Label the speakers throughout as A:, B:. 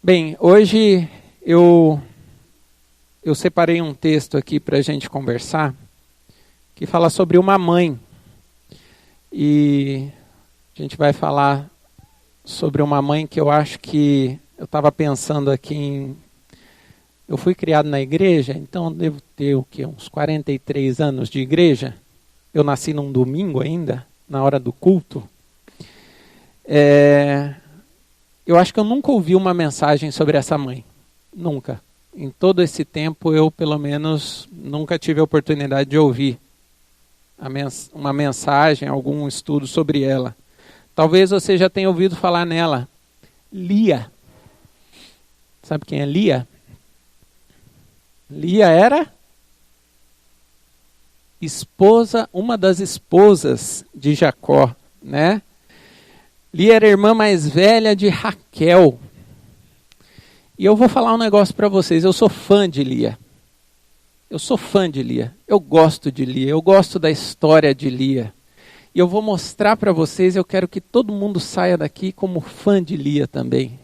A: Bem, hoje eu separei um texto aqui para a gente conversar, que fala sobre uma mãe. E a gente vai falar sobre uma mãe que eu acho que, eu estava pensando aqui em... Eu fui criado na igreja, então eu devo ter uns 43 anos de igreja. Eu nasci num domingo ainda, na hora do culto. Eu acho que eu nunca ouvi uma mensagem sobre essa mãe. Nunca. Em todo esse tempo, eu, pelo menos, nunca tive a oportunidade de ouvir uma mensagem, algum estudo sobre ela. Talvez você já tenha ouvido falar nela. Lia. Sabe quem é Lia? Lia era uma das esposas de Jacó, né? Lia era a irmã mais velha de Raquel. E eu vou falar um negócio para vocês. Eu sou fã de Lia. Eu sou fã de Lia. Eu gosto de Lia. Eu gosto da história de Lia. E eu vou mostrar para vocês. Eu quero que todo mundo saia daqui como fã de Lia também.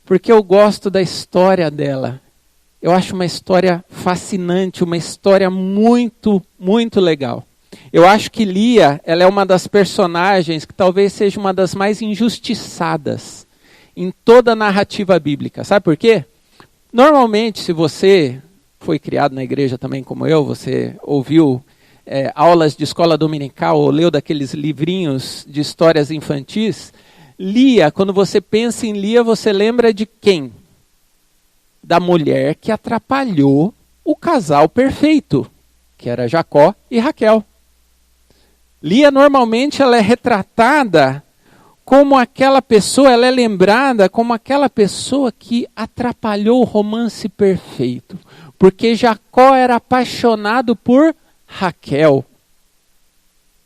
A: Porque eu gosto da história dela. Eu acho uma história fascinante. Uma história muito, muito legal. Eu acho que Lia, ela é uma das personagens que talvez seja uma das mais injustiçadas em toda a narrativa bíblica. Sabe por quê? Normalmente, se você foi criado na igreja também como eu, você ouviu aulas de escola dominical ou leu daqueles livrinhos de histórias infantis, Lia, quando você pensa em Lia, você lembra de quem? Da mulher que atrapalhou o casal perfeito, que era Jacó e Raquel. Lia, normalmente, ela é retratada como aquela pessoa, ela é lembrada como aquela pessoa que atrapalhou o romance perfeito. Porque Jacó era apaixonado por Raquel.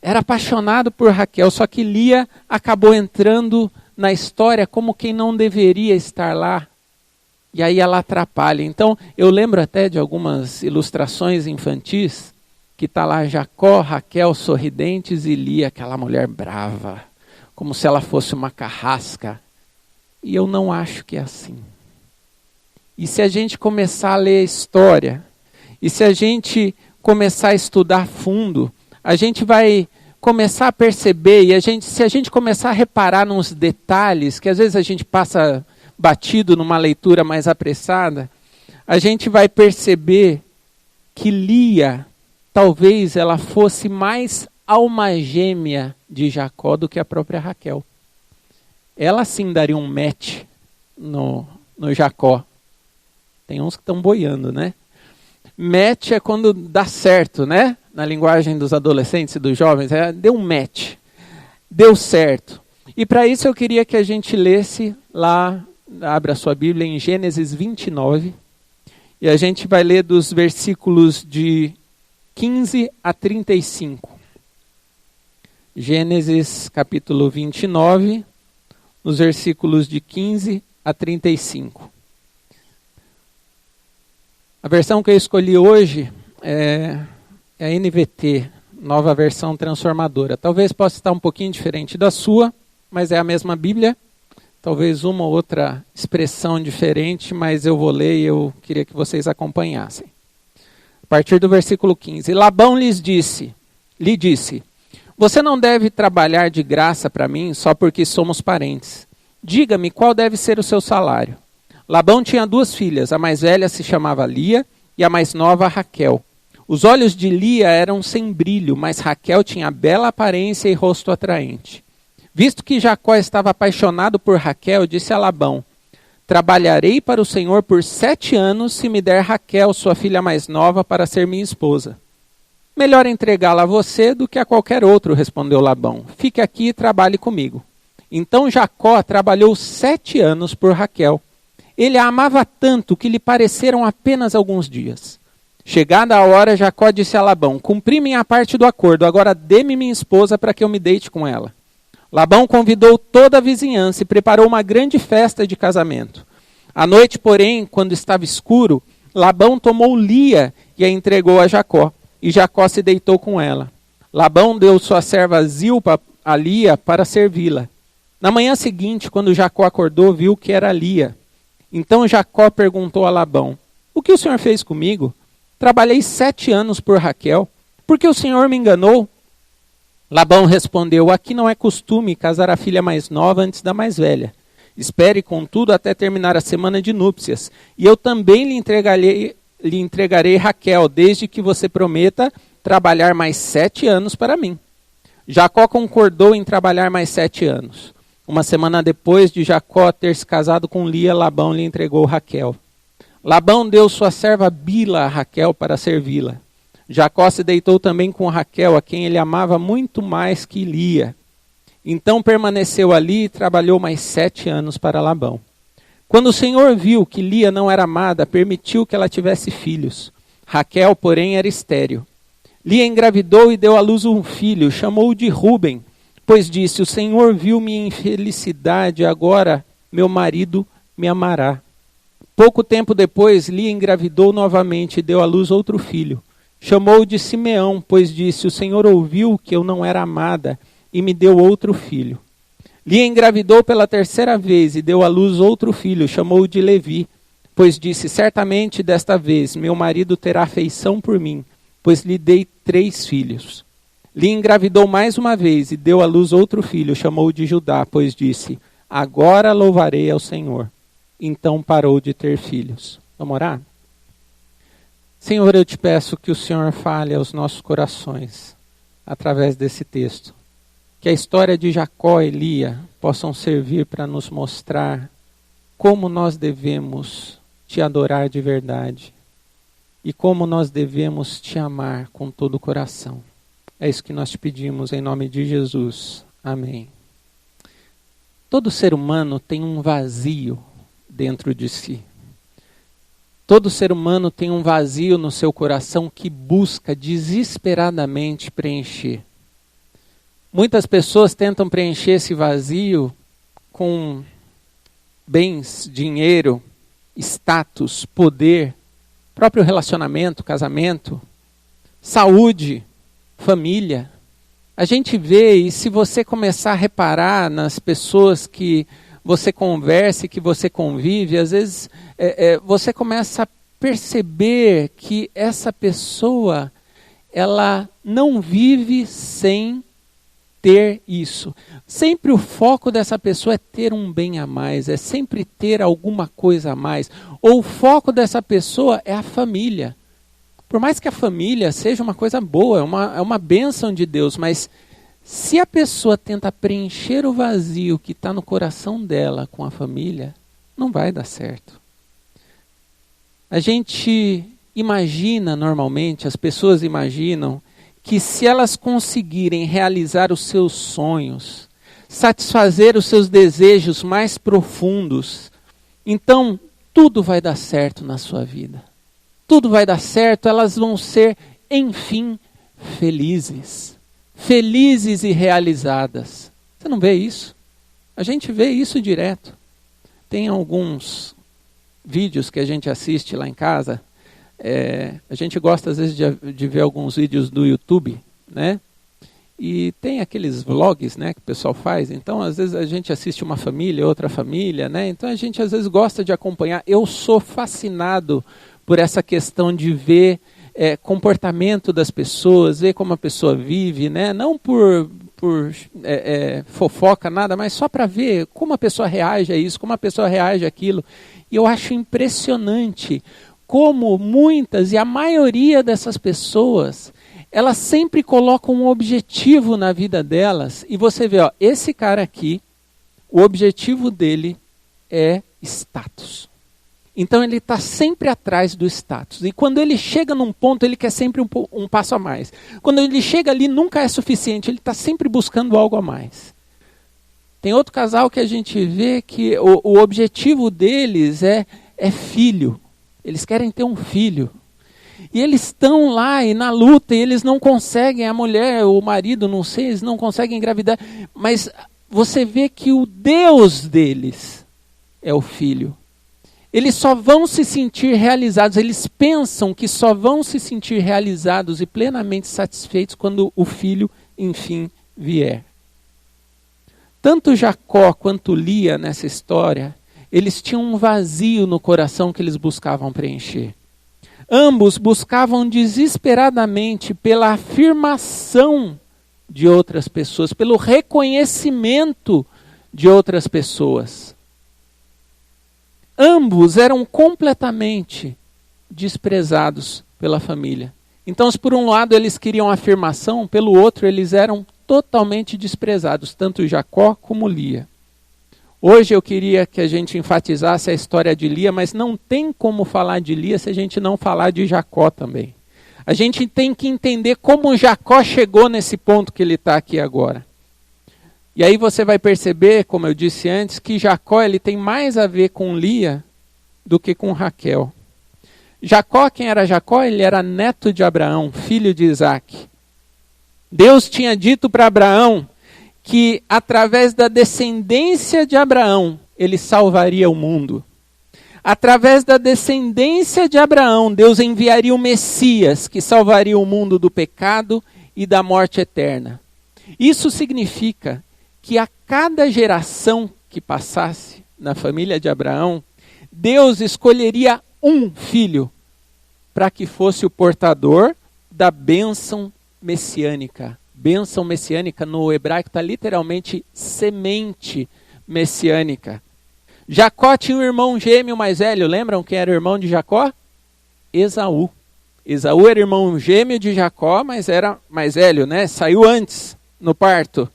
A: Era apaixonado por Raquel, só que Lia acabou entrando na história como quem não deveria estar lá. E aí ela atrapalha. Então, eu lembro até de algumas ilustrações infantis, que está lá Jacó, Raquel sorridentes e Lia, aquela mulher brava, como se ela fosse uma carrasca. E eu não acho que é assim. E se a gente começar a ler a história, e se a gente começar a estudar fundo, a gente vai começar a perceber, e se a gente começar a reparar nos detalhes, que às vezes a gente passa batido numa leitura mais apressada, a gente vai perceber que Lia, talvez ela fosse mais alma gêmea de Jacó do que a própria Raquel. Ela sim daria um match no Jacó. Tem uns que estão boiando, né? Match é quando dá certo, né? Na linguagem dos adolescentes e dos jovens, deu um match. Deu certo. E para isso eu queria que a gente lesse lá, abra a sua Bíblia em Gênesis 29, e a gente vai ler dos versículos de 15 a 35. Gênesis capítulo 29, nos versículos de 15 a 35. A versão que eu escolhi hoje é a NVT, nova versão transformadora. Talvez possa estar um pouquinho diferente da sua, mas é a mesma Bíblia. Talvez uma ou outra expressão diferente, mas eu vou ler e eu queria que vocês acompanhassem. A partir do versículo 15. Labão lhe disse, você não deve trabalhar de graça para mim só porque somos parentes. Diga-me qual deve ser o seu salário. Labão tinha 2 filhas, a mais velha se chamava Lia e a mais nova Raquel. Os olhos de Lia eram sem brilho, mas Raquel tinha bela aparência e rosto atraente. Visto que Jacó estava apaixonado por Raquel, disse a Labão, trabalharei para o Senhor por 7 anos se me der Raquel, sua filha mais nova, para ser minha esposa. Melhor entregá-la a você do que a qualquer outro, respondeu Labão. Fique aqui e trabalhe comigo. Então Jacó trabalhou 7 anos por Raquel. Ele a amava tanto que lhe pareceram apenas alguns dias. Chegada a hora, Jacó disse a Labão, cumpri minha parte do acordo, agora dê-me minha esposa para que eu me deite com ela. Labão convidou toda a vizinhança e preparou uma grande festa de casamento. À noite, porém, quando estava escuro, Labão tomou Lia e a entregou a Jacó, e Jacó se deitou com ela. Labão deu sua serva Zilpa a Lia para servi-la. Na manhã seguinte, quando Jacó acordou, viu que era Lia. Então Jacó perguntou a Labão: o que o senhor fez comigo? Trabalhei 7 anos por Raquel. Por que o senhor me enganou? Labão respondeu: aqui não é costume casar a filha mais nova antes da mais velha. Espere, contudo, até terminar a semana de núpcias, e eu também lhe entregarei Raquel, desde que você prometa trabalhar mais 7 anos para mim. Jacó concordou em trabalhar mais 7 anos. Uma semana depois de Jacó ter se casado com Lia, Labão lhe entregou Raquel. Labão deu sua serva Bila a Raquel para servi-la. Jacó se deitou também com Raquel, a quem ele amava muito mais que Lia. Então permaneceu ali e trabalhou mais 7 anos para Labão. Quando o Senhor viu que Lia não era amada, permitiu que ela tivesse filhos. Raquel, porém, era estéril. Lia engravidou e deu à luz um filho, chamou-o de Ruben, pois disse: o Senhor viu minha infelicidade, agora meu marido me amará. Pouco tempo depois, Lia engravidou novamente e deu à luz outro filho. Chamou-o de Simeão, pois disse: o Senhor ouviu que eu não era amada e me deu outro filho. Lia engravidou pela 3ª vez e deu à luz outro filho, chamou-o de Levi, pois disse: certamente desta vez meu marido terá afeição por mim, pois lhe dei 3 filhos. Lia engravidou mais uma vez e deu à luz outro filho, chamou-o de Judá, pois disse: agora louvarei ao Senhor. Então parou de ter filhos. Vamos orar? Senhor, eu te peço que o Senhor fale aos nossos corações, através desse texto. Que a história de Jacó e Lia possam servir para nos mostrar como nós devemos te adorar de verdade e como nós devemos te amar com todo o coração. É isso que nós te pedimos em nome de Jesus. Amém. Todo ser humano tem um vazio dentro de si. Todo ser humano tem um vazio no seu coração que busca desesperadamente preencher. Muitas pessoas tentam preencher esse vazio com bens, dinheiro, status, poder, próprio relacionamento, casamento, saúde, família. A gente vê, e se você começar a reparar nas pessoas que você conversa e que você convive, às vezes você começa a perceber que essa pessoa, ela não vive sem ter isso. Sempre o foco dessa pessoa é ter um bem a mais, é sempre ter alguma coisa a mais. Ou o foco dessa pessoa é a família. Por mais que a família seja uma coisa boa, é uma bênção de Deus, mas se a pessoa tenta preencher o vazio que está no coração dela com a família, não vai dar certo. A gente imagina normalmente, as pessoas imaginam, que se elas conseguirem realizar os seus sonhos, satisfazer os seus desejos mais profundos, então tudo vai dar certo na sua vida. Tudo vai dar certo, elas vão ser, enfim, felizes. Felizes e realizadas. Você não vê isso? A gente vê isso direto. Tem alguns vídeos que a gente assiste lá em casa. A gente gosta às vezes de ver alguns vídeos do YouTube, né? E tem aqueles vlogs, né, que o pessoal faz. Então, às vezes a gente assiste uma família, outra família, né? Então a gente às vezes gosta de acompanhar. Eu sou fascinado por essa questão de ver comportamento das pessoas, ver como a pessoa vive, né? Não por fofoca, nada, mas só para ver como a pessoa reage a isso, como a pessoa reage àquilo. E eu acho impressionante como muitas e a maioria dessas pessoas, elas sempre colocam um objetivo na vida delas. E você vê, ó, esse cara aqui, o objetivo dele é status. Então ele está sempre atrás do status. E quando ele chega num ponto, ele quer sempre um passo a mais. Quando ele chega ali, nunca é suficiente. Ele está sempre buscando algo a mais. Tem outro casal que a gente vê que o objetivo deles é filho. Eles querem ter um filho. E eles estão lá e na luta, e eles não conseguem, a mulher, o marido, não sei, eles não conseguem engravidar. Mas você vê que o Deus deles é o filho. Eles só vão se sentir realizados, eles pensam que só vão se sentir realizados e plenamente satisfeitos quando o filho, enfim, vier. Tanto Jacó quanto Lia nessa história, Eles tinham um vazio no coração que eles buscavam preencher. Ambos buscavam desesperadamente pela afirmação de outras pessoas, pelo reconhecimento de outras pessoas. Ambos eram completamente desprezados pela família. Então, se por um lado eles queriam afirmação, pelo outro eles eram totalmente desprezados, tanto Jacó como Lia. Hoje eu queria que a gente enfatizasse a história de Lia, mas não tem como falar de Lia se a gente não falar de Jacó também. A gente tem que entender como Jacó chegou nesse ponto que ele está aqui agora. E aí você vai perceber, como eu disse antes, que Jacó ele tem mais a ver com Lia do que com Raquel. Jacó, quem era Jacó? Ele era neto de Abraão, filho de Isaac. Deus tinha dito para Abraão que através da descendência de Abraão, ele salvaria o mundo. Através da descendência de Abraão, Deus enviaria o Messias, que salvaria o mundo do pecado e da morte eterna. Isso significa que a cada geração que passasse na família de Abraão, Deus escolheria um filho para que fosse o portador da bênção messiânica. Bênção messiânica no hebraico está literalmente semente messiânica. Jacó tinha um irmão gêmeo mais velho. Lembram quem era o irmão de Jacó? Esaú. Esaú era irmão gêmeo de Jacó, mas era mais velho, né? Saiu antes, no parto.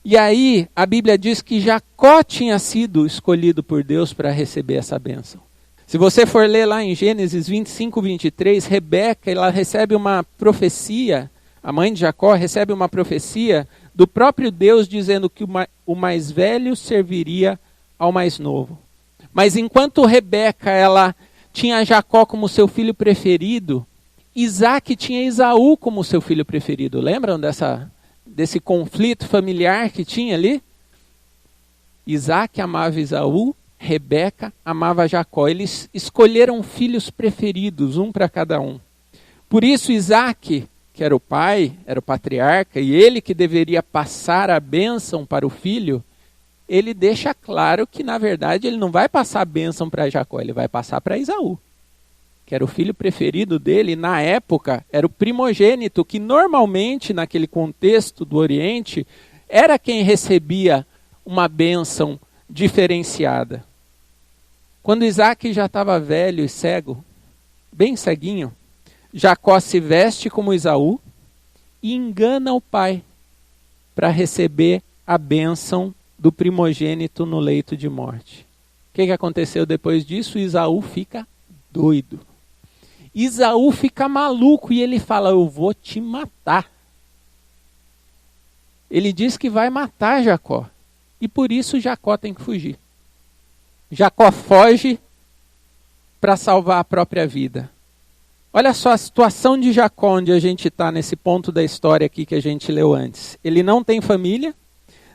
A: E aí a Bíblia diz que Jacó tinha sido escolhido por Deus para receber essa bênção. Se você for ler lá em Gênesis 25, 23, Rebeca ela recebe uma profecia. A mãe de Jacó recebe uma profecia do próprio Deus dizendo que o mais velho serviria ao mais novo. Mas enquanto Rebeca ela tinha Jacó como seu filho preferido, Isaac tinha Esaú como seu filho preferido. Lembram desse conflito familiar que tinha ali? Isaac amava Esaú, Rebeca amava Jacó. Eles escolheram filhos preferidos, um para cada um. Por isso Isaac, que era o pai, era o patriarca, e ele que deveria passar a bênção para o filho, ele deixa claro que, na verdade, ele não vai passar a bênção para Jacó, ele vai passar para Esaú, que era o filho preferido dele, na época, era o primogênito, que normalmente, naquele contexto do Oriente, era quem recebia uma bênção diferenciada. Quando Isaac já estava velho e cego, bem ceguinho, Jacó se veste como Esaú e engana o pai para receber a bênção do primogênito no leito de morte. O que aconteceu depois disso? Esaú fica doido. Esaú fica maluco e ele fala, eu vou te matar. Ele diz que vai matar Jacó. E por isso Jacó tem que fugir. Jacó foge para salvar a própria vida. Olha só a situação de Jacó, onde a gente está nesse ponto da história aqui que a gente leu antes. Ele não tem família,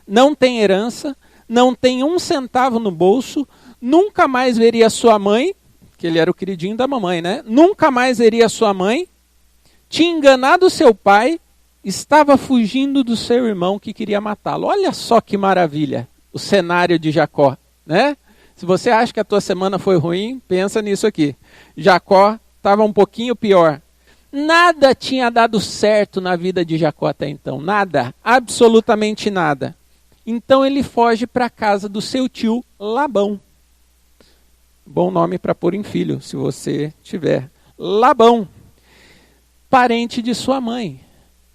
A: não tem herança, não tem um centavo no bolso, nunca mais veria sua mãe, que ele era o queridinho da mamãe, né? Nunca mais veria sua mãe, tinha enganado seu pai, estava fugindo do seu irmão que queria matá-lo. Olha só que maravilha o cenário de Jacó, né? Se você acha que a tua semana foi ruim, pensa nisso aqui. Jacó estava um pouquinho pior. Nada tinha dado certo na vida de Jacó até então. Nada, absolutamente nada. Então ele foge para a casa do seu tio Labão. Bom nome para pôr em filho, se você tiver. Labão, parente de sua mãe.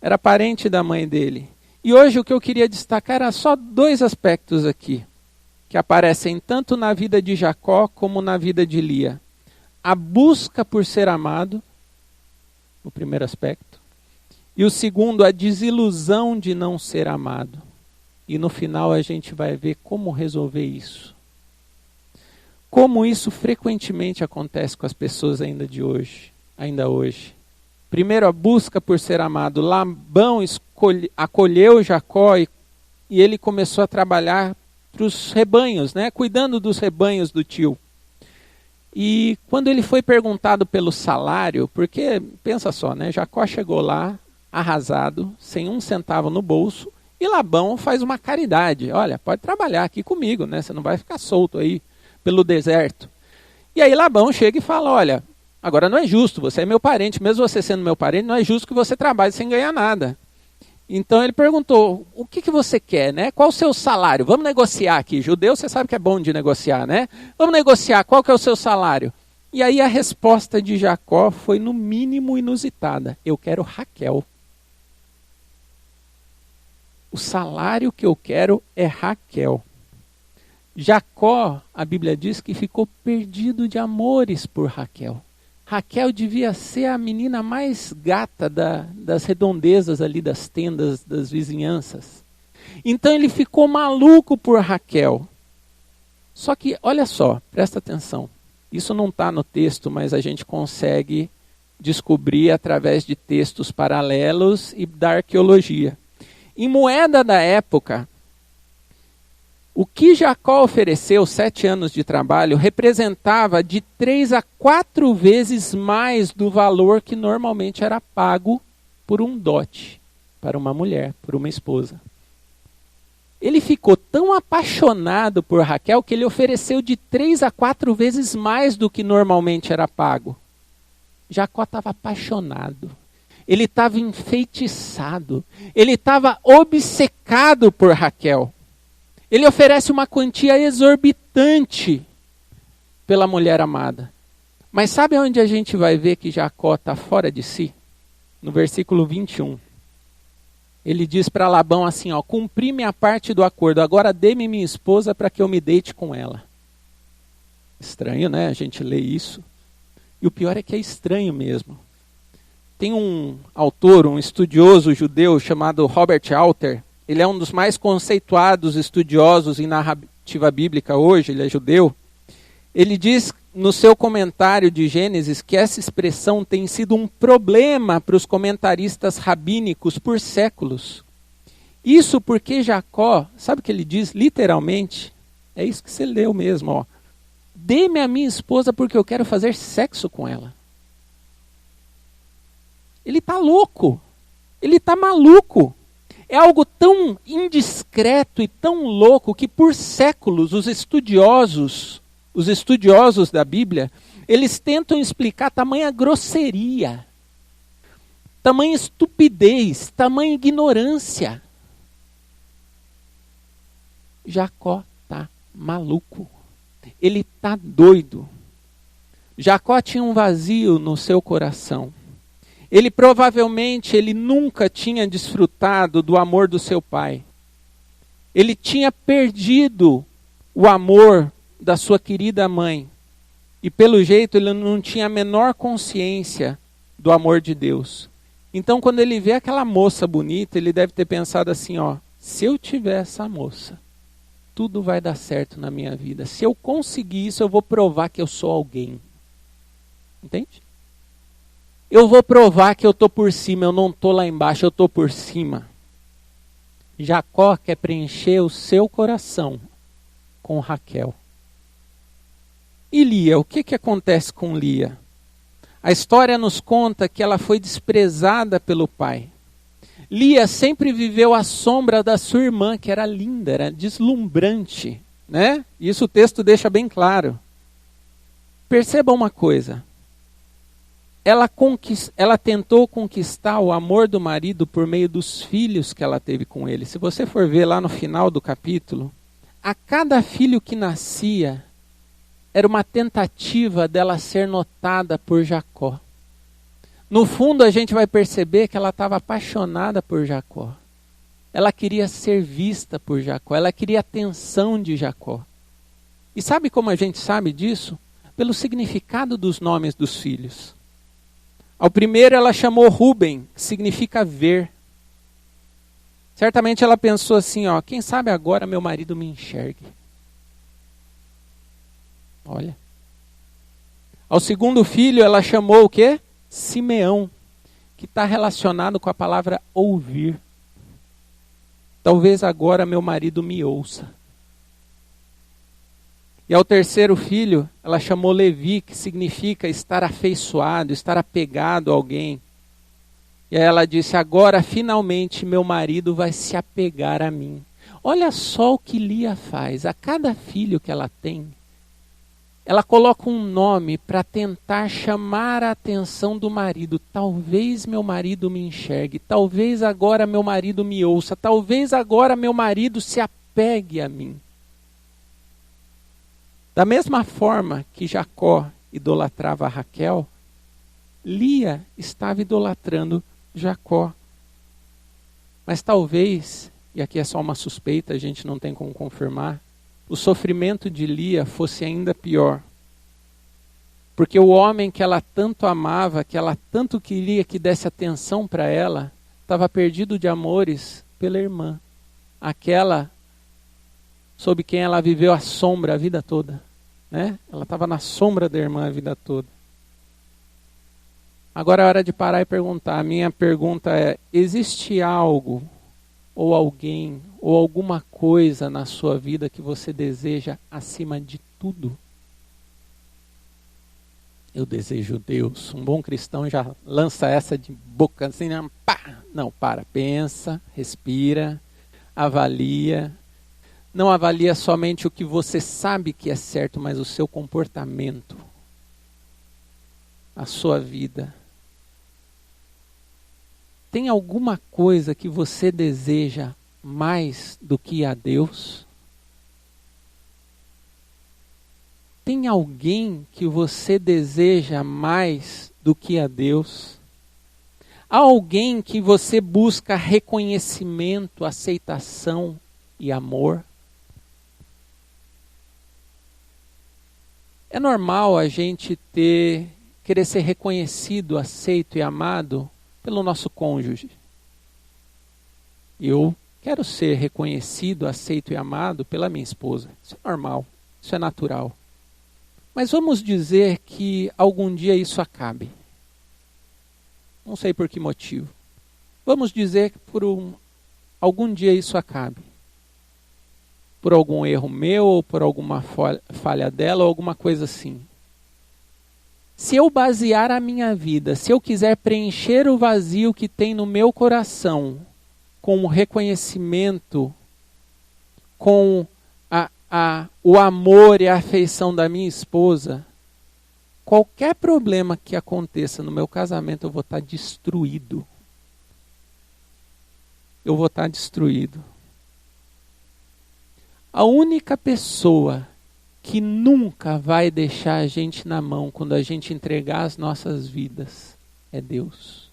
A: Era parente da mãe dele. E hoje o que eu queria destacar era só dois aspectos aqui, que aparecem tanto na vida de Jacó como na vida de Lia. A busca por ser amado, o primeiro aspecto. E o segundo, a desilusão de não ser amado. E no final a gente vai ver como resolver isso. Como isso frequentemente acontece com as pessoas ainda hoje. Primeiro, a busca por ser amado. Labão acolheu Jacó e ele começou a trabalhar para os rebanhos, né? Cuidando dos rebanhos do tio. E quando ele foi perguntado pelo salário, porque, pensa só, né? Jacó chegou lá, arrasado, sem um centavo no bolso, e Labão faz uma caridade. Olha, pode trabalhar aqui comigo, né? Você não vai ficar solto aí pelo deserto. E aí Labão chega e fala, olha, agora não é justo, você é meu parente, mesmo você sendo meu parente, não é justo que você trabalhe sem ganhar nada. Então ele perguntou, o que você quer, né? Qual o seu salário? Vamos negociar aqui. Judeu, você sabe que é bom de negociar, né? Vamos negociar, qual que é o seu salário? E aí a resposta de Jacó foi no mínimo inusitada. Eu quero Raquel. O salário que eu quero é Raquel. Jacó, a Bíblia diz que ficou perdido de amores por Raquel. Raquel devia ser a menina mais gata das redondezas ali das tendas das vizinhanças. Então ele ficou maluco por Raquel. Só que, olha só, presta atenção. Isso não está no texto, mas a gente consegue descobrir através de textos paralelos e da arqueologia. Em moeda da época, o que Jacó ofereceu, 7 anos de trabalho, representava de 3 a 4 vezes mais do valor que normalmente era pago por um dote, para uma mulher, por uma esposa. Ele ficou tão apaixonado por Raquel que ele ofereceu de 3 a 4 vezes mais do que normalmente era pago. Jacó estava apaixonado. Ele estava enfeitiçado. Ele estava obcecado por Raquel. Ele oferece uma quantia exorbitante pela mulher amada. Mas sabe onde a gente vai ver que Jacó está fora de si? No versículo 21. Ele diz para Labão assim, ó, cumpri minha parte do acordo, agora dê-me minha esposa para que eu me deite com ela. Estranho, né? A gente lê isso. E o pior é que é estranho mesmo. Tem um autor, um estudioso judeu chamado Robert Alter. Ele é um dos mais conceituados estudiosos em narrativa bíblica hoje, ele é judeu. Ele diz no seu comentário de Gênesis que essa expressão tem sido um problema para os comentaristas rabínicos por séculos. Isso porque Jacó, sabe o que ele diz literalmente? É isso que você leu mesmo, ó. Dê-me a minha esposa porque eu quero fazer sexo com ela. Ele está louco, ele está maluco. É algo tão indiscreto e tão louco que por séculos os estudiosos da Bíblia, eles tentam explicar tamanha grosseria, tamanha estupidez, tamanha ignorância. Jacó está maluco, ele está doido. Jacó tinha um vazio no seu coração. Ele nunca tinha desfrutado do amor do seu pai. Ele tinha perdido o amor da sua querida mãe. E pelo jeito ele não tinha a menor consciência do amor de Deus. Então quando ele vê aquela moça bonita, ele deve ter pensado assim, ó, se eu tiver essa moça, tudo vai dar certo na minha vida. Se eu conseguir isso, eu vou provar que eu sou alguém. Entende? Eu vou provar que eu estou por cima, eu não estou lá embaixo, eu estou por cima. Jacó quer preencher o seu coração com Raquel. E Lia, o que acontece com Lia? A história nos conta que ela foi desprezada pelo pai. Lia sempre viveu à sombra da sua irmã, que era linda, era deslumbrante, né? Isso o texto deixa bem claro. Perceba uma coisa. Ela tentou conquistar o amor do marido por meio dos filhos que ela teve com ele. Se você for ver lá no final do capítulo, a cada filho que nascia, era uma tentativa dela ser notada por Jacó. No fundo, a gente vai perceber que ela estava apaixonada por Jacó. Ela queria ser vista por Jacó, ela queria a atenção de Jacó. E sabe como a gente sabe disso? Pelo significado dos nomes dos filhos. Ao primeiro ela chamou Ruben, que significa ver. Certamente ela pensou assim, ó, quem sabe agora meu marido me enxergue. Olha. Ao segundo filho ela chamou o quê? Simeão, que está relacionado com a palavra ouvir. Talvez agora meu marido me ouça. E ao terceiro filho, ela chamou Levi, que significa estar afeiçoado, estar apegado a alguém. E aí ela disse, agora finalmente meu marido vai se apegar a mim. Olha só o que Lia faz. A cada filho que ela tem, ela coloca um nome para tentar chamar a atenção do marido. Talvez meu marido me enxergue, talvez agora meu marido me ouça, talvez agora meu marido se apegue a mim. Da mesma forma que Jacó idolatrava Raquel, Lia estava idolatrando Jacó. Mas talvez, e aqui é só uma suspeita, a gente não tem como confirmar, o sofrimento de Lia fosse ainda pior. Porque o homem que ela tanto amava, que ela tanto queria que desse atenção para ela, estava perdido de amores pela irmã. Aquela sob quem ela viveu a sombra a vida toda. Né? Ela estava na sombra da irmã a vida toda. Agora é hora de parar e perguntar. A minha pergunta é: existe algo, ou alguém, ou alguma coisa na sua vida que você deseja acima de tudo? Eu desejo Deus. Um bom cristão já lança essa de boca assim, pá! Não, pensa, respira, avalia. Não avalia somente o que você sabe que é certo, mas o seu comportamento, a sua vida. Tem alguma coisa que você deseja mais do que a Deus? Tem alguém que você deseja mais do que a Deus? Há alguém que você busca reconhecimento, aceitação e amor? É normal a gente querer ser reconhecido, aceito e amado pelo nosso cônjuge. Eu quero ser reconhecido, aceito e amado pela minha esposa. Isso é normal, isso é natural. Mas vamos dizer que algum dia isso acabe. Não sei por que motivo. Vamos dizer que algum dia isso acabe. Por algum erro meu, ou por alguma falha dela, ou alguma coisa assim. Se eu basear a minha vida, se eu quiser preencher o vazio que tem no meu coração, com o reconhecimento, com o amor e a afeição da minha esposa, qualquer problema que aconteça no meu casamento, eu vou estar destruído. Eu vou estar destruído. A única pessoa que nunca vai deixar a gente na mão quando a gente entregar as nossas vidas é Deus.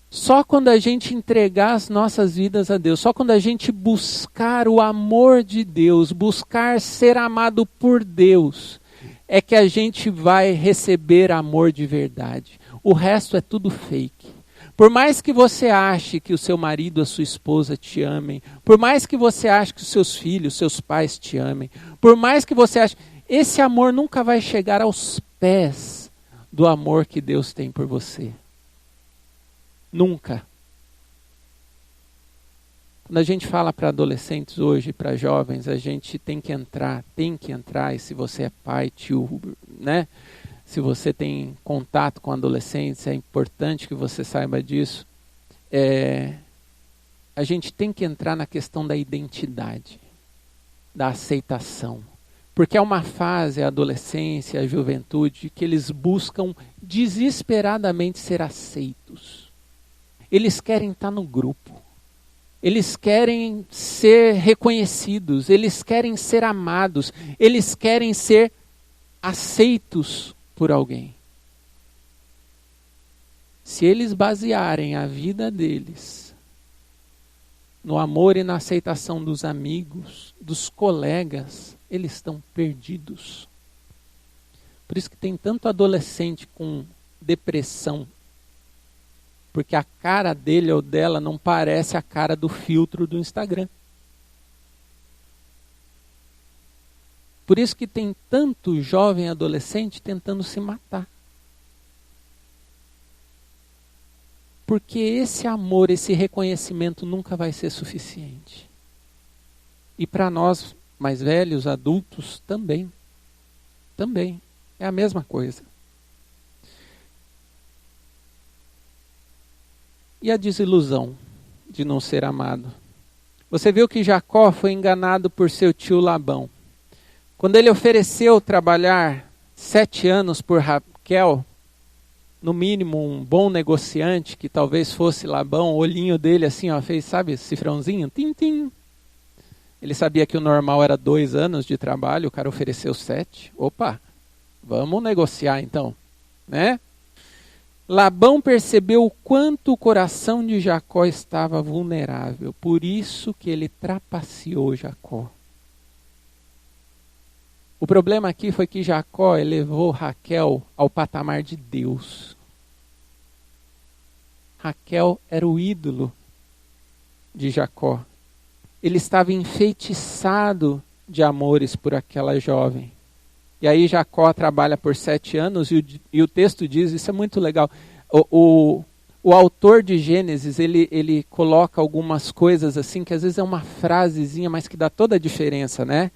A: Só quando a gente entregar as nossas vidas a Deus, só quando a gente buscar o amor de Deus, buscar ser amado por Deus, é que a gente vai receber amor de verdade. O resto é tudo fake. Por mais que você ache que o seu marido, a sua esposa te amem, por mais que você ache que os seus filhos, seus pais te amem, por mais que você ache, esse amor nunca vai chegar aos pés do amor que Deus tem por você. Nunca. Quando a gente fala para adolescentes hoje, para jovens, a gente tem que entrar, e se você é pai, tio, né? Se você tem contato com adolescentes, é importante que você saiba disso. A gente tem que entrar na questão da identidade, da aceitação. Porque é uma fase, a adolescência, a juventude, que eles buscam desesperadamente ser aceitos. Eles querem estar no grupo. Eles querem ser reconhecidos. Eles querem ser amados. Eles querem ser aceitos por alguém. Se eles basearem a vida deles no amor e na aceitação dos amigos, dos colegas, eles estão perdidos. Por isso que tem tanto adolescente com depressão, porque a cara dele ou dela não parece a cara do filtro do Instagram. Por isso que tem tanto jovem adolescente tentando se matar. Porque esse amor, esse reconhecimento nunca vai ser suficiente. E para nós, mais velhos, adultos, também. Também. É a mesma coisa. E a desilusão de não ser amado? Você viu que Jacó foi enganado por seu tio Labão. Quando ele ofereceu trabalhar 7 anos por Raquel, no mínimo um bom negociante, que talvez fosse Labão, o olhinho dele assim, ó, fez, sabe, cifrãozinho, tim, tim. Ele sabia que o normal era 2 anos de trabalho, o cara ofereceu 7. Opa, vamos negociar então, né? Labão percebeu o quanto o coração de Jacó estava vulnerável, por isso que ele trapaceou Jacó. O problema aqui foi que Jacó elevou Raquel ao patamar de Deus. Raquel era o ídolo de Jacó. Ele estava enfeitiçado de amores por aquela jovem. E aí Jacó trabalha por 7 anos e o texto diz, isso é muito legal, o autor de Gênesis, ele coloca algumas coisas assim, que às vezes é uma frasezinha, mas que dá toda a diferença, né?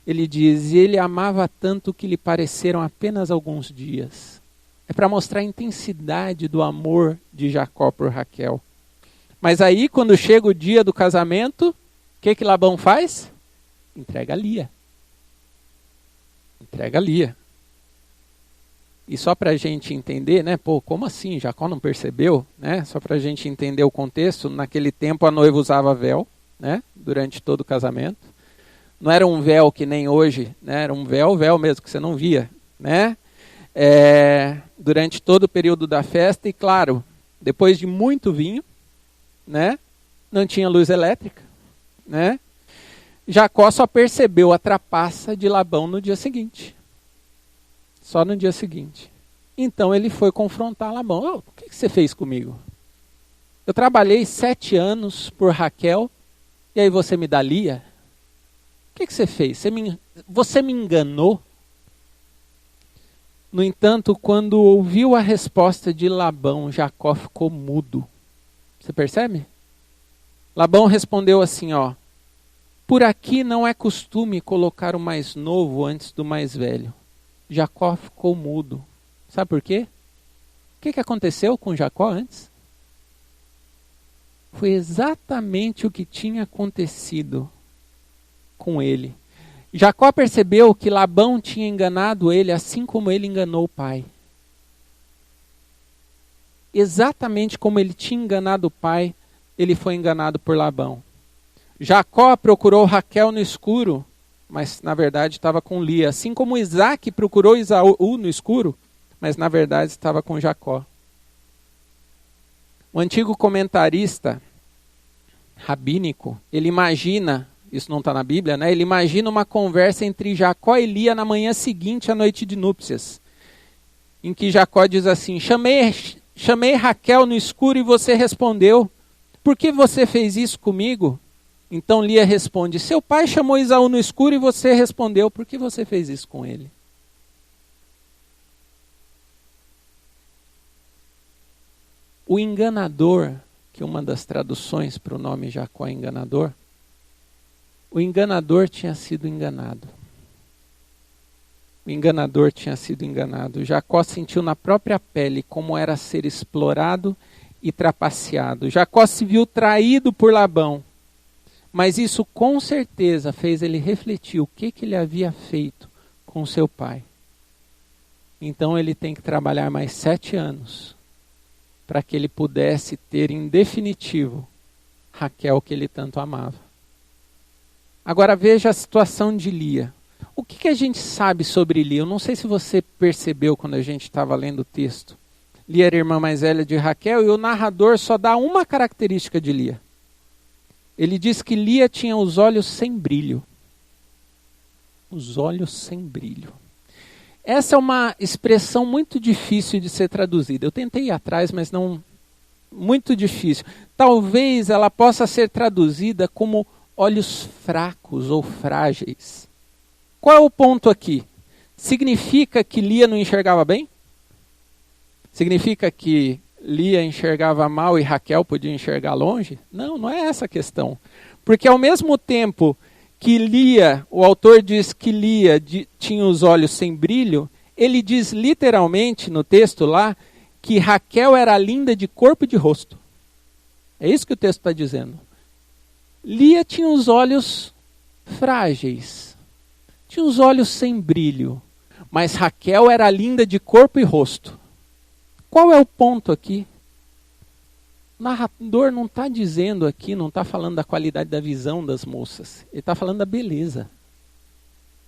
A: Ele diz, e ele amava tanto que lhe pareceram apenas alguns dias. É para mostrar a intensidade do amor de Jacó por Raquel. Mas aí, quando chega o dia do casamento, o que Labão faz? Entrega Lia. Entrega Lia. E só para a gente entender, né? Pô, como assim? Jacó não percebeu? Né? Só para a gente entender o contexto, naquele tempo a noiva usava véu, né? Durante todo o casamento. Não era um véu que nem hoje, né? Era um véu mesmo, que você não via, né? Durante todo o período da festa, e claro, depois de muito vinho, né? Não tinha luz elétrica, né? Jacó só percebeu a trapaça de Labão no dia seguinte. Só no dia seguinte. Então ele foi confrontar Labão. O que você fez comigo? Eu trabalhei 7 anos por Raquel, e aí você me dá Lia? O que você fez? Você me enganou? No entanto, quando ouviu a resposta de Labão, Jacó ficou mudo. Você percebe? Labão respondeu assim, ó. Por aqui não é costume colocar o mais novo antes do mais velho. Jacó ficou mudo. Sabe por quê? O que aconteceu com Jacó antes? Foi exatamente o que tinha acontecido com ele. Jacó percebeu que Labão tinha enganado ele, assim como ele enganou o pai. Exatamente como ele tinha enganado o pai, ele foi enganado por Labão. Jacó procurou Raquel no escuro, mas na verdade estava com Lia. Assim como Isaac procurou Esaú no escuro, mas na verdade estava com Jacó. O antigo comentarista rabínico, ele imagina, isso não está na Bíblia, né? Ele imagina uma conversa entre Jacó e Lia na manhã seguinte à noite de núpcias, em que Jacó diz assim, chamei Raquel no escuro e você respondeu, por que você fez isso comigo? Então Lia responde, seu pai chamou Esaú no escuro e você respondeu, por que você fez isso com ele? O enganador, que é uma das traduções para o nome Jacó é enganador, o enganador tinha sido enganado. O enganador tinha sido enganado. Jacó sentiu na própria pele como era ser explorado e trapaceado. Jacó se viu traído por Labão. Mas isso com certeza fez ele refletir o que ele havia feito com seu pai. Então ele tem que trabalhar mais 7 anos para que ele pudesse ter em definitivo Raquel que ele tanto amava. Agora veja a situação de Lia. O que a gente sabe sobre Lia? Eu não sei se você percebeu quando a gente estava lendo o texto. Lia era a irmã mais velha de Raquel e o narrador só dá uma característica de Lia. Ele diz que Lia tinha os olhos sem brilho. Os olhos sem brilho. Essa é uma expressão muito difícil de ser traduzida. Eu tentei ir atrás, mas não... Muito difícil. Talvez ela possa ser traduzida como olhos fracos ou frágeis. Qual é o ponto aqui? Significa que Lia não enxergava bem? Significa que Lia enxergava mal e Raquel podia enxergar longe? Não, não é essa a questão. Porque ao mesmo tempo que Lia, o autor diz que Lia tinha os olhos sem brilho, ele diz literalmente no texto lá que Raquel era linda de corpo e de rosto. É isso que o texto está dizendo. Lia tinha os olhos frágeis. Tinha os olhos sem brilho, mas Raquel era linda de corpo e rosto. Qual é o ponto aqui? O narrador não está dizendo aqui, não está falando da qualidade da visão das moças. Ele está falando da beleza.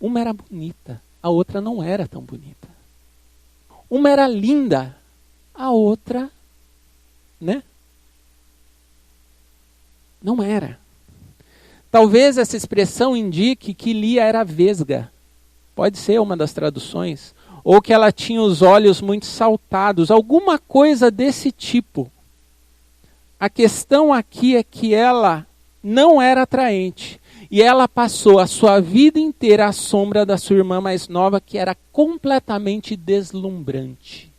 A: Uma era bonita, a outra não era tão bonita. Uma era linda, a outra, né? Não era. Talvez essa expressão indique que Lia era vesga. Pode ser uma das traduções. Ou que ela tinha os olhos muito saltados. Alguma coisa desse tipo. A questão aqui é que ela não era atraente. E ela passou a sua vida inteira à sombra da sua irmã mais nova, que era completamente deslumbrante.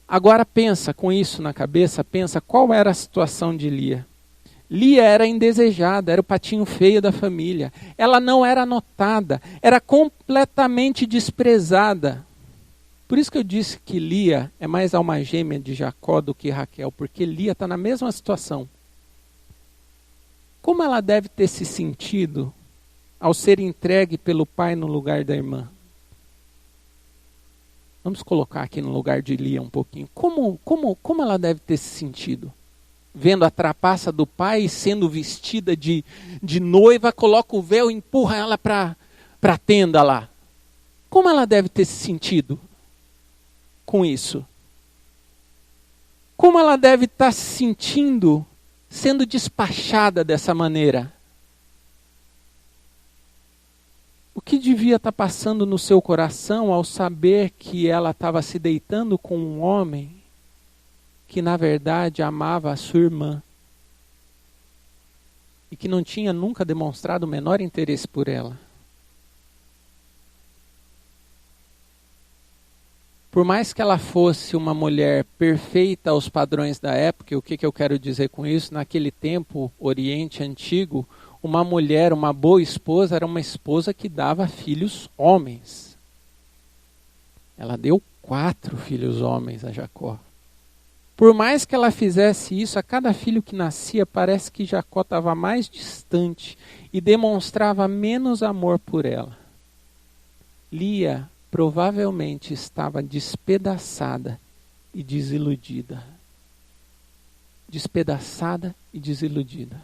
A: Agora pensa com isso na cabeça, pensa qual era a situação de Lia. Lia era indesejada, era o patinho feio da família. Ela não era notada, era completamente desprezada. Por isso que eu disse que Lia é mais alma gêmea de Jacó do que Raquel, porque Lia está na mesma situação. Como ela deve ter se sentido ao ser entregue pelo pai no lugar da irmã? Vamos colocar aqui no lugar de Lia um pouquinho. Como ela deve ter se sentido? Vendo a trapaça do pai sendo vestida de noiva, coloca o véu e empurra ela para a tenda lá. Como ela deve ter se sentido com isso? Como ela deve estar se sentindo sendo despachada dessa maneira? O que devia estar passando no seu coração ao saber que ela estava se deitando com um homem que na verdade amava a sua irmã e que não tinha nunca demonstrado o menor interesse por ela? Por mais que ela fosse uma mulher perfeita aos padrões da época, o que eu quero dizer com isso? Naquele tempo, Oriente Antigo, uma mulher, uma boa esposa, era uma esposa que dava filhos homens. Ela deu 4 filhos homens a Jacó. Por mais que ela fizesse isso, a cada filho que nascia, parece que Jacó estava mais distante e demonstrava menos amor por ela. Lia provavelmente estava despedaçada e desiludida. Despedaçada e desiludida.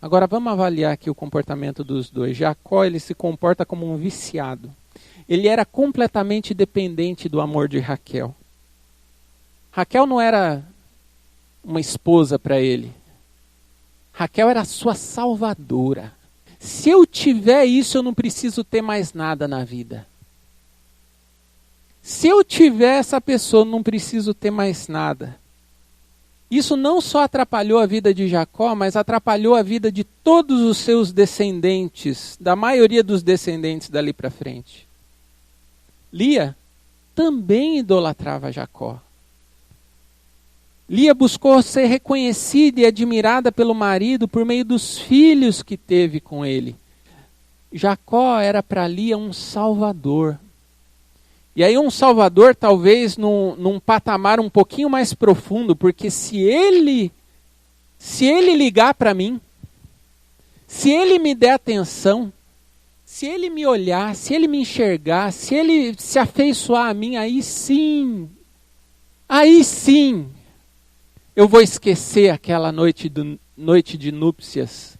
A: Agora vamos avaliar aqui o comportamento dos dois. Jacó, ele se comporta como um viciado. Ele era completamente dependente do amor de Raquel. Raquel não era uma esposa para ele. Raquel era a sua salvadora. Se eu tiver isso, eu não preciso ter mais nada na vida. Se eu tiver essa pessoa, não preciso ter mais nada. Isso não só atrapalhou a vida de Jacó, mas atrapalhou a vida de todos os seus descendentes, da maioria dos descendentes dali para frente. Lia também idolatrava Jacó. Lia buscou ser reconhecida e admirada pelo marido por meio dos filhos que teve com ele. Jacó era para Lia um salvador. E aí um salvador talvez num patamar um pouquinho mais profundo, porque se ele ligar para mim, se ele me der atenção, se ele me olhar, se ele me enxergar, se ele se afeiçoar a mim, aí sim, eu vou esquecer aquela noite de núpcias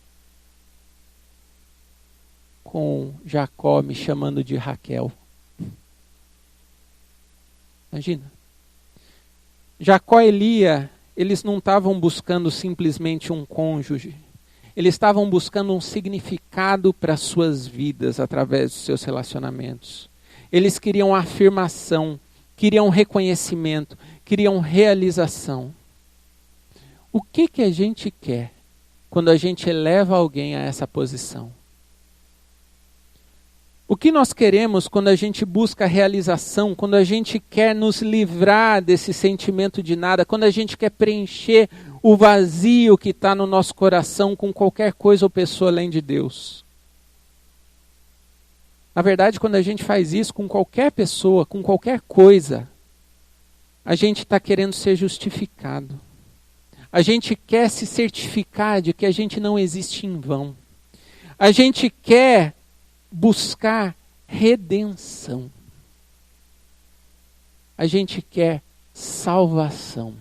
A: com Jacó me chamando de Raquel. Imagina. Jacó e Lia, eles não estavam buscando simplesmente um cônjuge. Eles estavam buscando um significado para as suas vidas através dos seus relacionamentos. Eles queriam afirmação, queriam reconhecimento, queriam realização. O que a gente quer quando a gente eleva alguém a essa posição? O que nós queremos quando a gente busca realização, quando a gente quer nos livrar desse sentimento de nada, quando a gente quer preencher o vazio que está no nosso coração com qualquer coisa ou pessoa além de Deus? Na verdade, quando a gente faz isso com qualquer pessoa, com qualquer coisa, a gente está querendo ser justificado. A gente quer se certificar de que a gente não existe em vão. A gente quer buscar redenção. A gente quer salvação.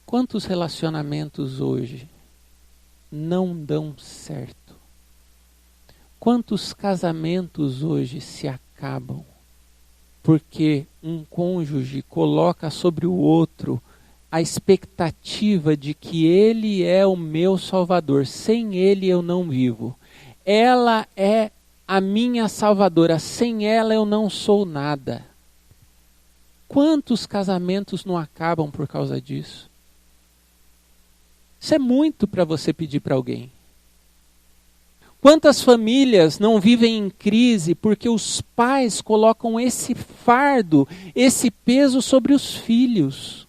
A: Quantos relacionamentos hoje não dão certo? Quantos casamentos hoje se acabam? Porque um cônjuge coloca sobre o outro a expectativa de que ele é o meu salvador. Sem ele eu não vivo. Ela é a minha salvadora. Sem ela eu não sou nada. Quantos casamentos não acabam por causa disso? Isso é muito para você pedir para alguém. Quantas famílias não vivem em crise porque os pais colocam esse fardo, esse peso sobre os filhos?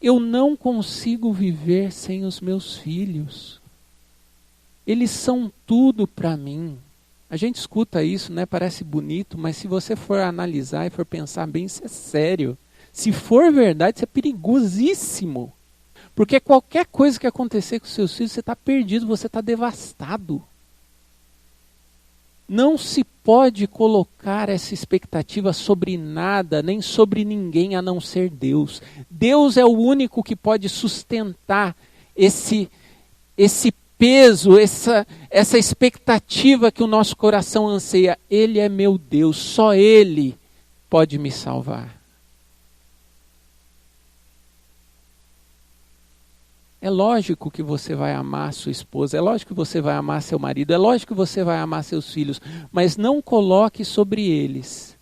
A: Eu não consigo viver sem os meus filhos. Eles são tudo para mim. A gente escuta isso, né? Parece bonito, mas se você for analisar e for pensar bem, isso é sério. Se for verdade, isso é perigosíssimo. Porque qualquer coisa que acontecer com seus filhos, você está perdido, você está devastado. Não se pode colocar essa expectativa sobre nada, nem sobre ninguém a não ser Deus. Deus é o único que pode sustentar esse peso, essa expectativa que o nosso coração anseia. Ele é meu Deus, só Ele pode me salvar. É lógico que você vai amar sua esposa, é lógico que você vai amar seu marido, é lógico que você vai amar seus filhos, mas não coloque sobre eles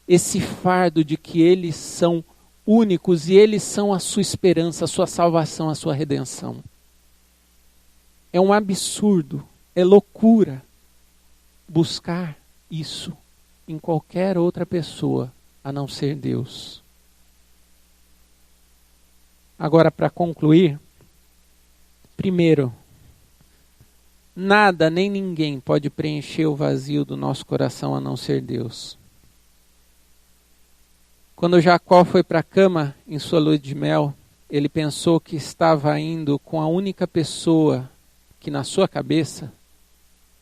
A: esse fardo de que eles são únicos e eles são a sua esperança, a sua salvação, a sua redenção. É um absurdo, é loucura buscar isso em qualquer outra pessoa a não ser Deus. Agora, para concluir, primeiro, nada nem ninguém pode preencher o vazio do nosso coração a não ser Deus. Quando Jacó foi para a cama em sua lua de mel, ele pensou que estava indo com a única pessoa que na sua cabeça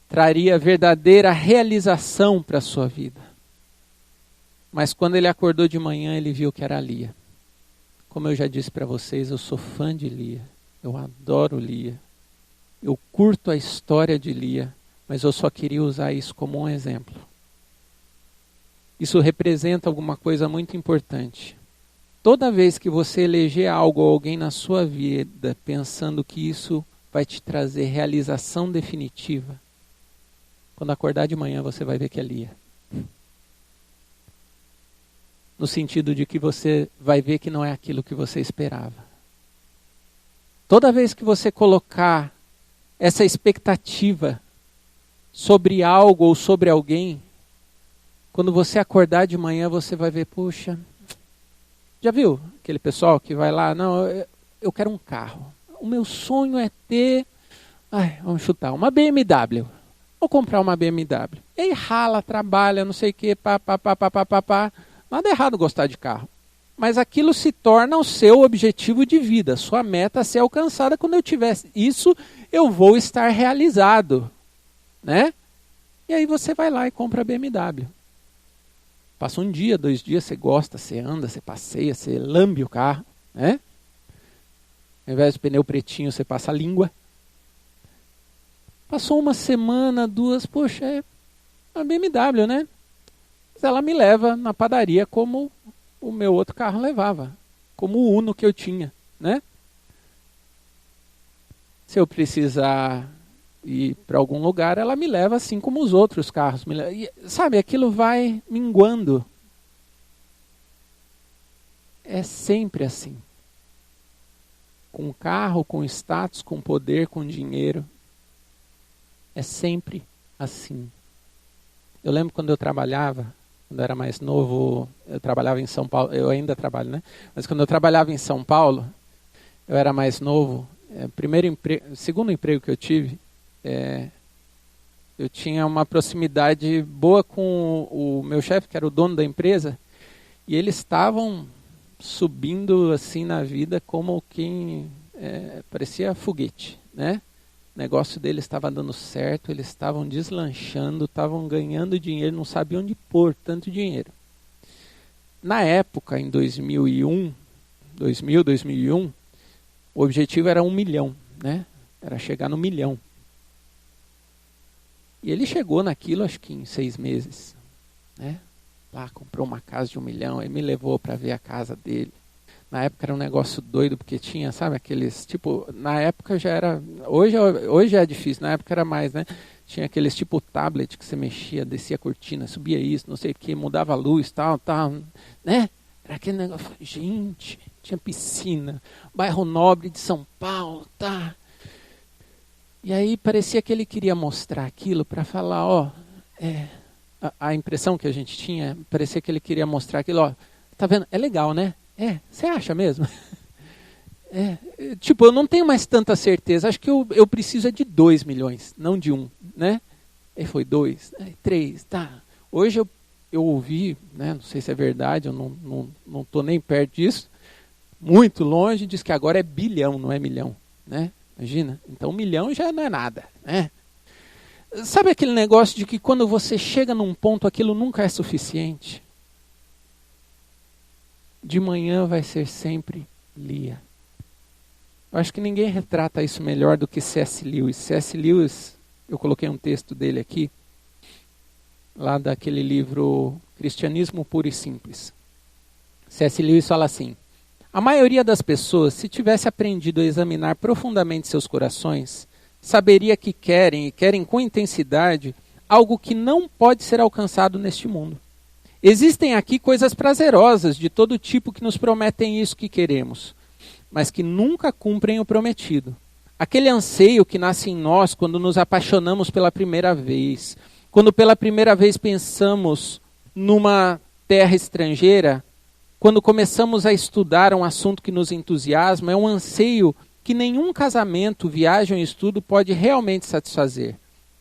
A: traria verdadeira realização para a sua vida. Mas quando ele acordou de manhã, ele viu que era Lia. Como eu já disse para vocês, eu sou fã de Lia. Eu adoro Lia. Eu curto a história de Lia, mas eu só queria usar isso como um exemplo. Isso representa alguma coisa muito importante. Toda vez que você eleger algo ou alguém na sua vida pensando que isso vai te trazer realização definitiva, quando acordar de manhã você vai ver que é Lia. No sentido de que você vai ver que não é aquilo que você esperava. Toda vez que você colocar essa expectativa sobre algo ou sobre alguém, quando você acordar de manhã, você vai ver, puxa, já viu aquele pessoal que vai lá, não, eu quero um carro. O meu sonho é ter, vamos chutar, uma BMW. Vou comprar uma BMW. E aí rala, trabalha, não sei o quê, pá. Nada errado gostar de carro. Mas aquilo se torna o seu objetivo de vida, sua meta a ser alcançada. Quando eu tiver isso, eu vou estar realizado, né? E aí você vai lá e compra a BMW. Passa um dia, 2 dias, você gosta, você anda, você passeia, você lambe o carro, né? Ao invés de pneu pretinho, você passa a língua. Passou uma semana, 2, poxa, é uma BMW, né? Mas ela me leva na padaria como o meu outro carro levava, como o Uno que eu tinha, né? Se eu precisar ir para algum lugar, ela me leva assim como os outros carros. E, sabe, aquilo vai minguando. É sempre assim. Com carro, com status, com poder, com dinheiro. É sempre assim. Eu lembro quando eu trabalhava, quando eu era mais novo, eu trabalhava em São Paulo, eu ainda trabalho, né? Mas quando eu trabalhava em São Paulo, eu era mais novo, segundo emprego que eu tive, eu tinha uma proximidade boa com o meu chefe, que era o dono da empresa, e eles estavam subindo assim na vida como quem parecia foguete, né? O negócio deles estava dando certo, eles estavam deslanchando, estavam ganhando dinheiro, não sabiam onde pôr tanto dinheiro. Na época, em 2001, o objetivo era 1 milhão, né? Era chegar no 1 milhão. E ele chegou naquilo, acho que em 6 meses, né? Lá, comprou uma casa de 1 milhão, ele me levou para ver a casa dele. Na época era um negócio doido, porque tinha, sabe, aqueles, tipo, na época já era, hoje é difícil, na época era mais, né? Tinha aqueles tipo tablet que você mexia, descia a cortina, subia isso, não sei o que, mudava a luz, tal, né? Era aquele negócio, gente, tinha piscina, bairro nobre de São Paulo, tá? E aí parecia que ele queria mostrar aquilo para falar, ó, a impressão que a gente tinha, parecia que ele queria mostrar aquilo, ó, tá vendo? É legal, né? Você acha mesmo? Tipo, eu não tenho mais tanta certeza. Acho que eu preciso de 2 milhões, não de 1, né? E foi 2, 3, tá. Hoje eu ouvi, né? Não sei se é verdade, eu não estou nem perto disso. Muito longe, diz que agora é bilhão, não é milhão, né? Imagina, então 1 milhão já não é nada, né? Sabe aquele negócio de que quando você chega num ponto, aquilo nunca é suficiente? De manhã vai ser sempre Lia. Eu acho que ninguém retrata isso melhor do que C.S. Lewis. C.S. Lewis, eu coloquei um texto dele aqui, lá daquele livro Cristianismo Puro e Simples. C.S. Lewis fala assim: a maioria das pessoas, se tivesse aprendido a examinar profundamente seus corações, saberia que querem, e querem com intensidade, algo que não pode ser alcançado neste mundo. Existem aqui coisas prazerosas de todo tipo que nos prometem isso que queremos, mas que nunca cumprem o prometido. Aquele anseio que nasce em nós quando nos apaixonamos pela primeira vez, quando pela primeira vez pensamos numa terra estrangeira, quando começamos a estudar um assunto que nos entusiasma, é um anseio que nenhum casamento, viagem ou estudo pode realmente satisfazer.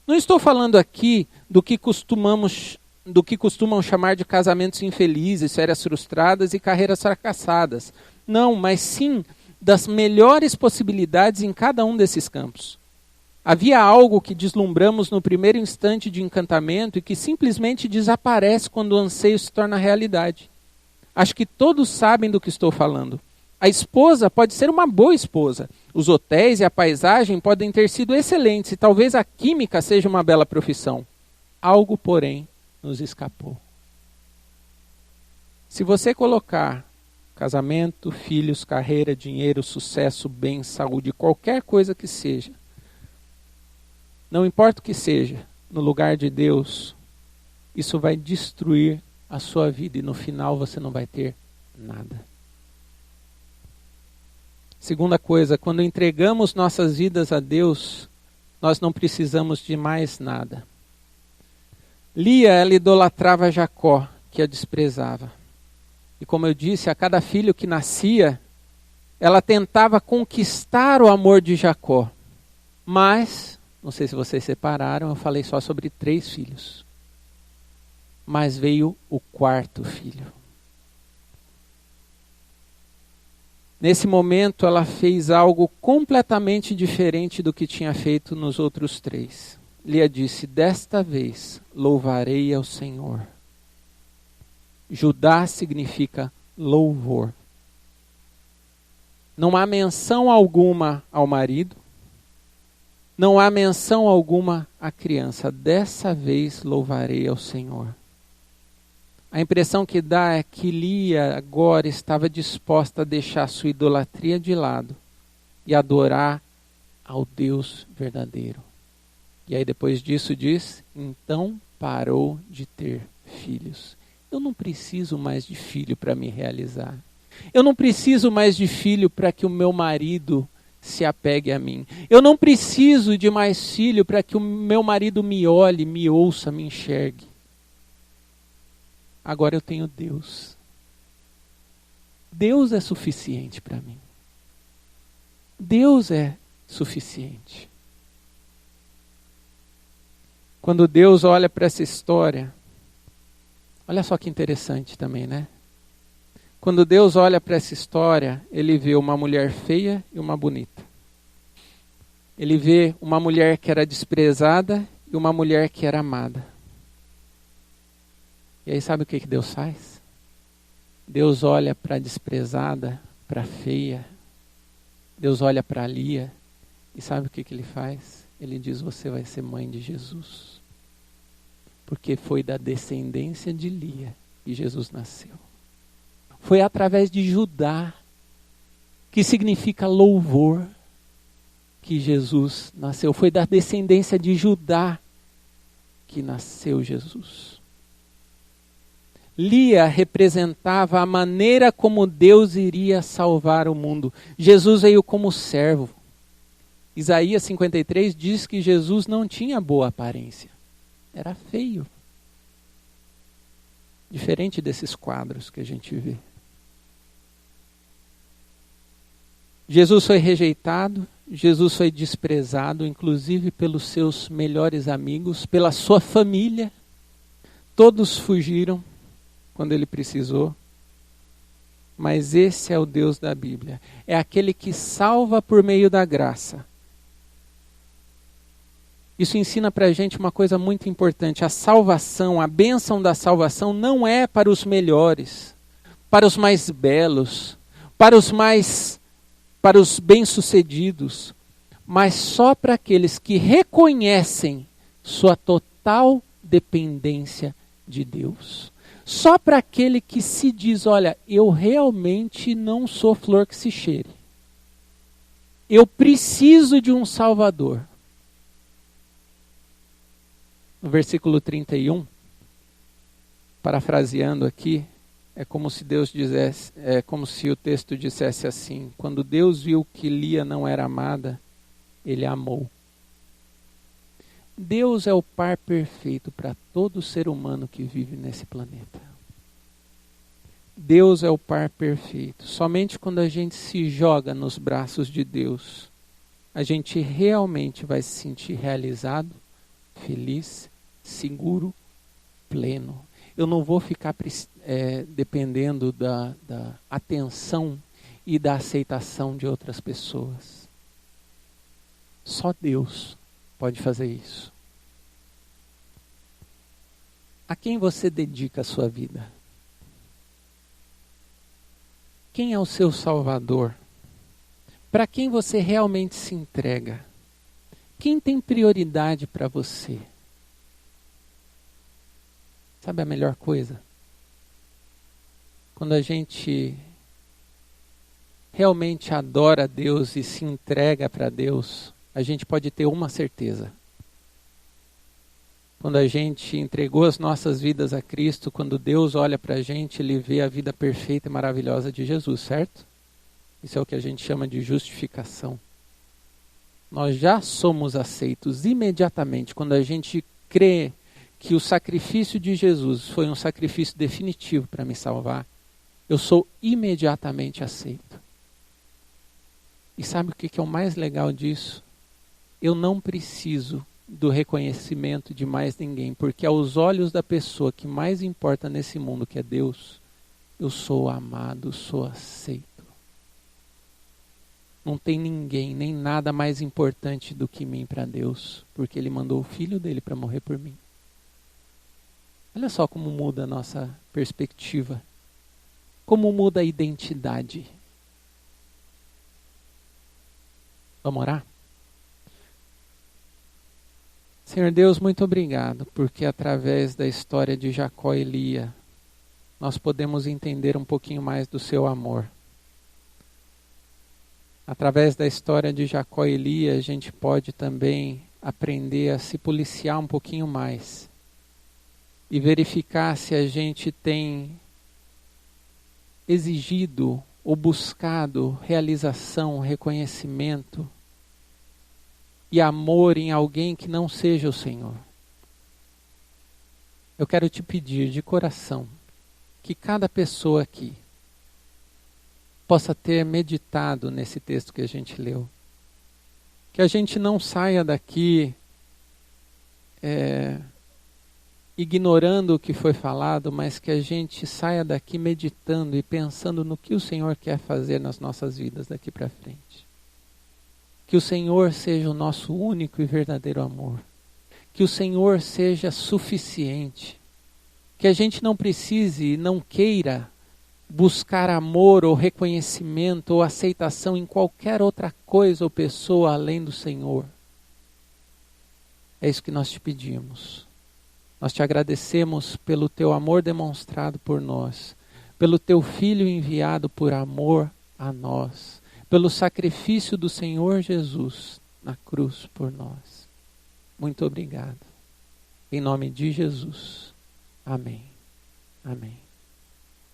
A: Não estou falando aqui do que costumam chamar de casamentos infelizes, férias frustradas e carreiras fracassadas. Não, mas sim das melhores possibilidades em cada um desses campos. Havia algo que deslumbramos no primeiro instante de encantamento e que simplesmente desaparece quando o anseio se torna realidade. Acho que todos sabem do que estou falando. A esposa pode ser uma boa esposa. Os hotéis e a paisagem podem ter sido excelentes e talvez a química seja uma bela profissão. Algo, porém, nos escapou. Se você colocar casamento, filhos, carreira, dinheiro, sucesso, bem, saúde, qualquer coisa que seja, não importa o que seja, no lugar de Deus, isso vai destruir a sua vida e no final você não vai ter nada. Segunda coisa, quando entregamos nossas vidas a Deus, nós não precisamos de mais nada. Lia, ela idolatrava Jacó, que a desprezava. E como eu disse, a cada filho que nascia, ela tentava conquistar o amor de Jacó. Mas, não sei se vocês separaram, eu falei só sobre 3 filhos. Mas veio o 4º filho. Nesse momento, ela fez algo completamente diferente do que tinha feito nos outros 3. Lia disse: desta vez louvarei ao Senhor. Judá significa louvor. Não há menção alguma ao marido. Não há menção alguma à criança. Dessa vez louvarei ao Senhor. A impressão que dá é que Lia agora estava disposta a deixar sua idolatria de lado e adorar ao Deus verdadeiro. E aí depois disso diz: então parou de ter filhos. Eu não preciso mais de filho para me realizar. Eu não preciso mais de filho para que o meu marido se apegue a mim. Eu não preciso de mais filho para que o meu marido me olhe, me ouça, me enxergue. Agora eu tenho Deus. Deus é suficiente para mim. Deus é suficiente. Quando Deus olha para essa história, olha só que interessante também, né? Quando Deus olha para essa história, ele vê uma mulher feia e uma bonita. Ele vê uma mulher que era desprezada e uma mulher que era amada. E aí sabe o que Deus faz? Deus olha para a desprezada, para a feia. Deus olha para Lia. E sabe o que Ele faz? Ele diz, você vai ser mãe de Jesus. Porque foi da descendência de Lia que Jesus nasceu. Foi através de Judá, que significa louvor, que Jesus nasceu. Foi da descendência de Judá que nasceu Jesus. Lia representava a maneira como Deus iria salvar o mundo. Jesus veio como servo. Isaías 53 diz que Jesus não tinha boa aparência. Era feio. Diferente desses quadros que a gente vê. Jesus foi rejeitado, Jesus foi desprezado, inclusive pelos seus melhores amigos, pela sua família. Todos fugiram quando ele precisou. Mas esse é o Deus da Bíblia. É aquele que salva por meio da graça. Isso ensina para a gente uma coisa muito importante. A salvação, a bênção da salvação não é para os melhores, para os mais belos, para os bem-sucedidos, mas só para aqueles que reconhecem sua total dependência de Deus. Só para aquele que se diz, olha, eu realmente não sou flor que se cheire. Eu preciso de um Salvador. No versículo 31, parafraseando aqui, é como se Deus dissesse, é como se o texto dissesse assim: quando Deus viu que Lia não era amada, Ele a amou. Deus é o par perfeito para todo ser humano que vive nesse planeta. Deus é o par perfeito. Somente quando a gente se joga nos braços de Deus, a gente realmente vai se sentir realizado, feliz, seguro, pleno. Eu não vou ficar dependendo da atenção e da aceitação de outras pessoas. Só Deus pode fazer isso. A quem você dedica a sua vida? Quem é o seu Salvador? Para quem você realmente se entrega? Quem tem prioridade para você? Sabe a melhor coisa? Quando a gente realmente adora a Deus e se entrega para Deus, a gente pode ter uma certeza. Quando a gente entregou as nossas vidas a Cristo, quando Deus olha para a gente, Ele vê a vida perfeita e maravilhosa de Jesus, certo? Isso é o que a gente chama de justificação. Nós já somos aceitos imediatamente quando a gente crê que o sacrifício de Jesus foi um sacrifício definitivo para me salvar. Eu sou imediatamente aceito. E sabe o que é o mais legal disso? Eu não preciso do reconhecimento de mais ninguém, porque aos olhos da pessoa que mais importa nesse mundo, que é Deus, eu sou amado, sou aceito. Não tem ninguém, nem nada mais importante do que mim para Deus, porque Ele mandou o Filho dele para morrer por mim. Olha só como muda a nossa perspectiva. Como muda a identidade. Vamos orar? Senhor Deus, muito obrigado, porque através da história de Jacó e Lia, nós podemos entender um pouquinho mais do seu amor. Através da história de Jacó e Lia, a gente pode também aprender a se policiar um pouquinho mais e verificar se a gente tem exigido ou buscado realização, reconhecimento e amor em alguém que não seja o Senhor. Eu quero te pedir de coração que cada pessoa aqui possa ter meditado nesse texto que a gente leu. Que a gente não saia daqui ignorando o que foi falado, mas que a gente saia daqui meditando e pensando no que o Senhor quer fazer nas nossas vidas daqui para frente. Que o Senhor seja o nosso único e verdadeiro amor. Que o Senhor seja suficiente. Que a gente não precise e não queira buscar amor ou reconhecimento ou aceitação em qualquer outra coisa ou pessoa além do Senhor. É isso que nós te pedimos. Nós te agradecemos pelo teu amor demonstrado por nós, pelo teu Filho enviado por amor a nós, pelo sacrifício do Senhor Jesus na cruz por nós. Muito obrigado. Em nome de Jesus. Amém. Amém.